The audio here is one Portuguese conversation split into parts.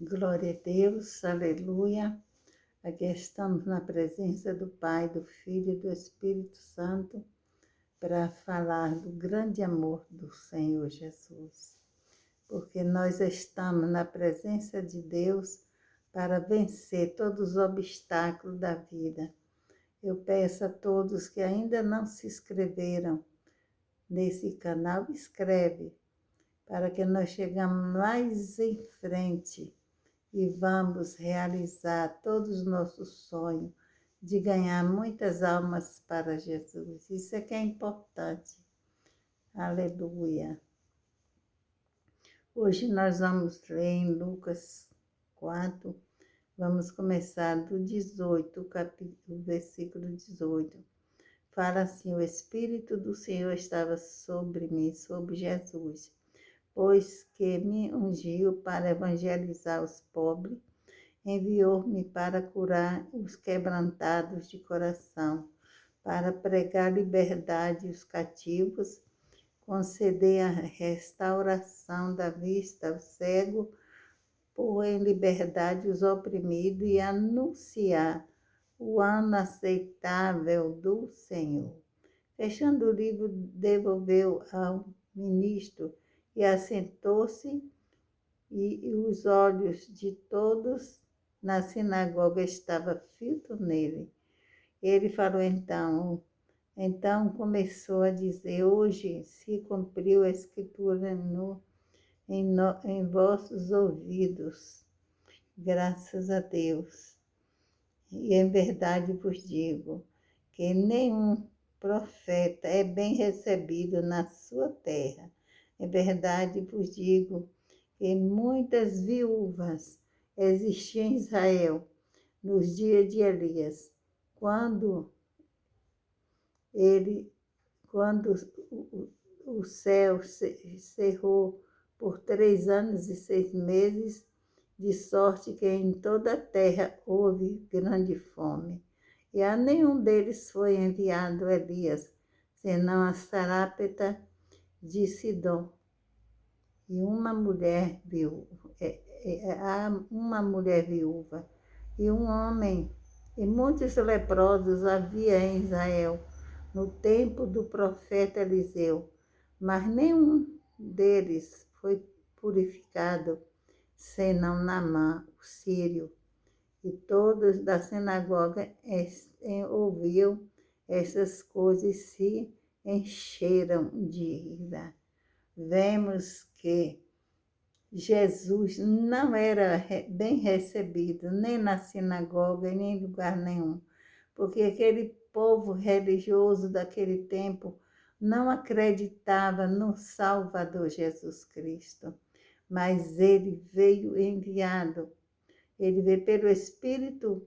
Glória a Deus, aleluia. Aqui estamos na presença do Pai, do Filho e do Espírito Santo para falar do grande amor do Senhor Jesus. Porque nós estamos na presença de Deus para vencer todos os obstáculos da vida. Eu peço a todos que ainda não se inscreveram nesse canal, escreve, para que nós chegamos mais em frente e vamos realizar todos os nossos sonhos de ganhar muitas almas para Jesus. Isso é que é importante. Aleluia. Hoje nós vamos ler em Lucas 4, vamos começar do 18, capítulo, versículo 18. Fala assim: o Espírito do Senhor estava sobre mim, sobre Jesus, pois que me ungiu para evangelizar os pobres, enviou-me para curar os quebrantados de coração, para pregar liberdade aos cativos, conceder a restauração da vista ao cego, pôr em liberdade os oprimidos e anunciar o ano aceitável do Senhor. Fechando o livro, devolveu ao ministro e assentou-se, e os olhos de todos na sinagoga estavam fitos nele. Ele falou então começou a dizer: hoje se cumpriu a escritura em vossos ouvidos. Graças a Deus. E em verdade vos digo que nenhum profeta é bem recebido na sua terra. Em verdade vos digo que muitas viúvas existiam em Israel nos dias de Elias, quando o céu cerrou por 3 anos e 6 meses, de sorte que em toda a terra houve grande fome. E a nenhum deles foi enviado Elias, senão a Sarepta de Sidom. E uma mulher viúva, e um homem, e muitos leprosos havia em Israel, no tempo do profeta Eliseu, mas nenhum deles foi purificado, senão Naamã, o sírio. E todos da sinagoga ouviam essas coisas e se encheram de ira. Vemos que Jesus não era bem recebido, nem na sinagoga, nem em lugar nenhum, porque aquele povo religioso daquele tempo não acreditava no Salvador Jesus Cristo, mas ele veio enviado, ele veio pelo Espírito,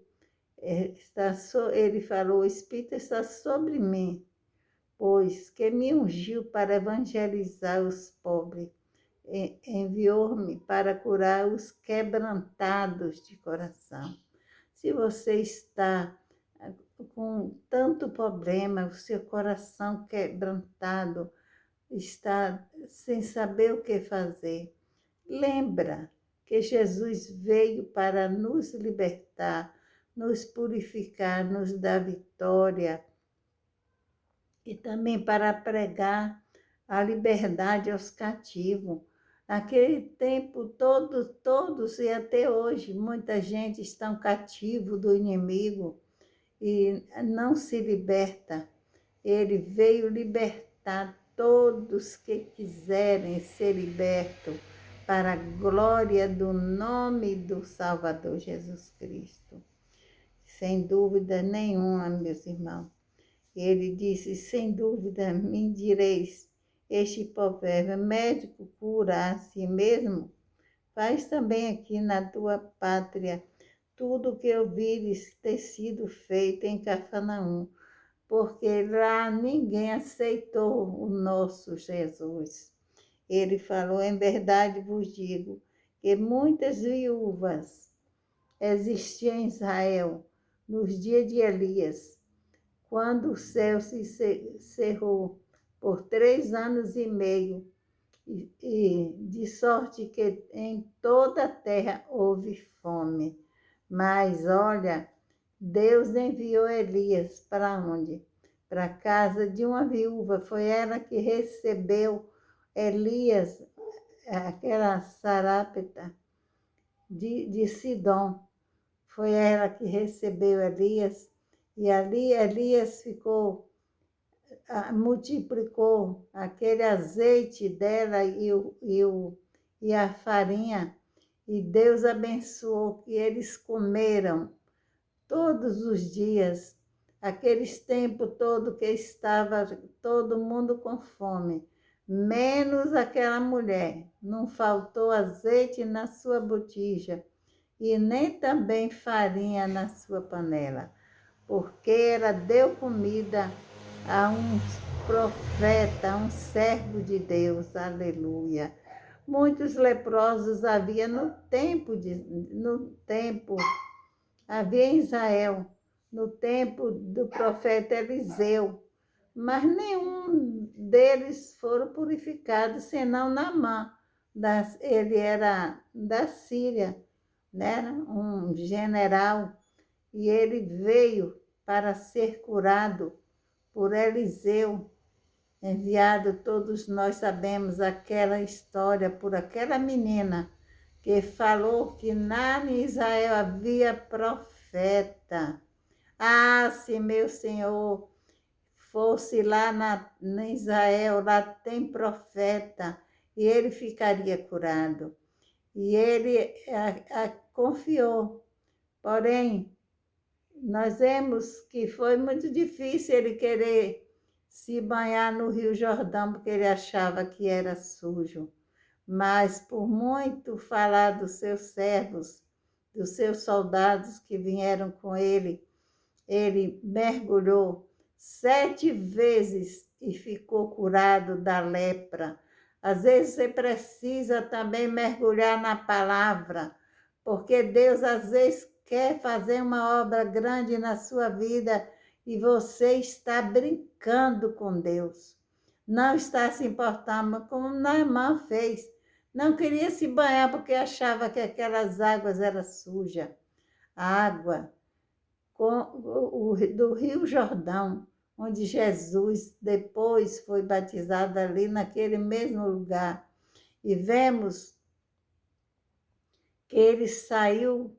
ele falou: o Espírito está sobre mim, pois que me ungiu para evangelizar os pobres, enviou-me para curar os quebrantados de coração. Se você está com tanto problema, o seu coração quebrantado, está sem saber o que fazer, lembra que Jesus veio para nos libertar, nos purificar, nos dar vitória, e também para pregar a liberdade aos cativos. Naquele tempo, todos e até hoje, muita gente está cativo do inimigo e não se liberta. Ele veio libertar todos que quiserem ser libertos para a glória do nome do Salvador Jesus Cristo. Sem dúvida nenhuma, meus irmãos. Ele disse: sem dúvida me direis este provérbio: médico cura a si mesmo, faz também aqui na tua pátria tudo o que ouvires ter sido feito em Cafarnaum, porque lá ninguém aceitou o nosso Jesus. Ele falou: em verdade vos digo que muitas viúvas existiam em Israel nos dias de Elias, quando o céu se cerrou por 3 anos e meio, e de sorte que em toda a terra houve fome. Mas olha, Deus enviou Elias para onde? Para a casa de uma viúva. Foi ela que recebeu Elias, aquela Sarapta de Sidom. Foi ela que recebeu Elias, e ali Elias ficou, multiplicou aquele azeite dela e a farinha, e Deus abençoou que eles comeram todos os dias, aqueles tempos todo que estava todo mundo com fome, menos aquela mulher. Não faltou azeite na sua botija e nem também farinha na sua panela, porque ela deu comida a um profeta, a um servo de Deus, aleluia. Muitos leprosos havia havia em Israel, no tempo do profeta Eliseu, mas nenhum deles foram purificados, senão Naamã. Ele era da Síria, né? Um general, e ele veio para ser curado por Eliseu, enviado. Todos nós sabemos aquela história por aquela menina que falou que lá em Israel havia profeta. Ah, se meu Senhor fosse lá em Israel, lá tem profeta, e ele ficaria curado. E ele confiou. Porém, nós vemos que foi muito difícil ele querer se banhar no Rio Jordão, porque ele achava que era sujo. Mas por muito falar dos seus servos, dos seus soldados que vieram com ele mergulhou 7 vezes e ficou curado da lepra. Às vezes você precisa também mergulhar na palavra, porque Deus às vezes quer fazer uma obra grande na sua vida e você está brincando com Deus. Não está se importando, como Naamã fez. Não queria se banhar porque achava que aquelas águas eram sujas. A água do Rio Jordão, onde Jesus depois foi batizado ali naquele mesmo lugar. E vemos que ele saiu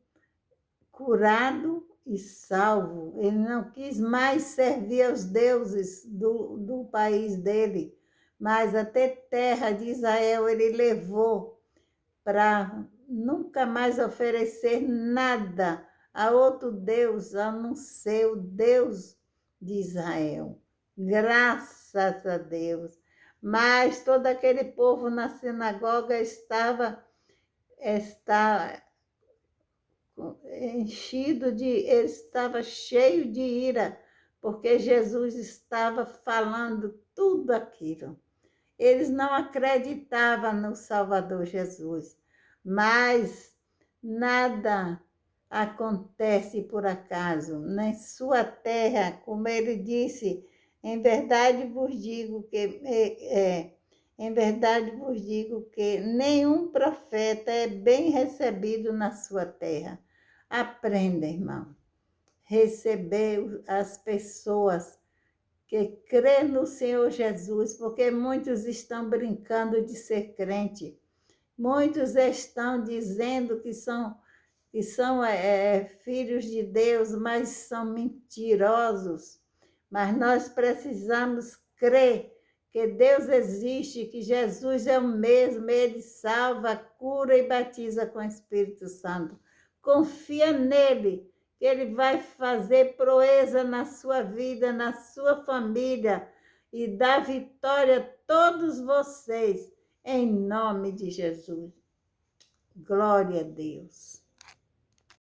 curado e salvo. Ele não quis mais servir aos deuses do país dele, mas até terra de Israel ele levou para nunca mais oferecer nada a outro Deus, a não ser o Deus de Israel. Graças a Deus. Mas todo aquele povo na sinagoga estava ele estava cheio de ira, porque Jesus estava falando tudo aquilo. Eles não acreditavam no Salvador Jesus, mas nada acontece por acaso. Na sua terra, como ele disse, em verdade vos digo que nenhum profeta é bem recebido na sua terra. Aprenda, irmão, receber as pessoas que crê no Senhor Jesus, porque muitos estão brincando de ser crente. Muitos estão dizendo que são filhos de Deus, mas são mentirosos. Mas nós precisamos crer que Deus existe, que Jesus é o mesmo, ele salva, cura e batiza com o Espírito Santo. Confia nele, que ele vai fazer proeza na sua vida, na sua família, e dar vitória a todos vocês, em nome de Jesus. Glória a Deus.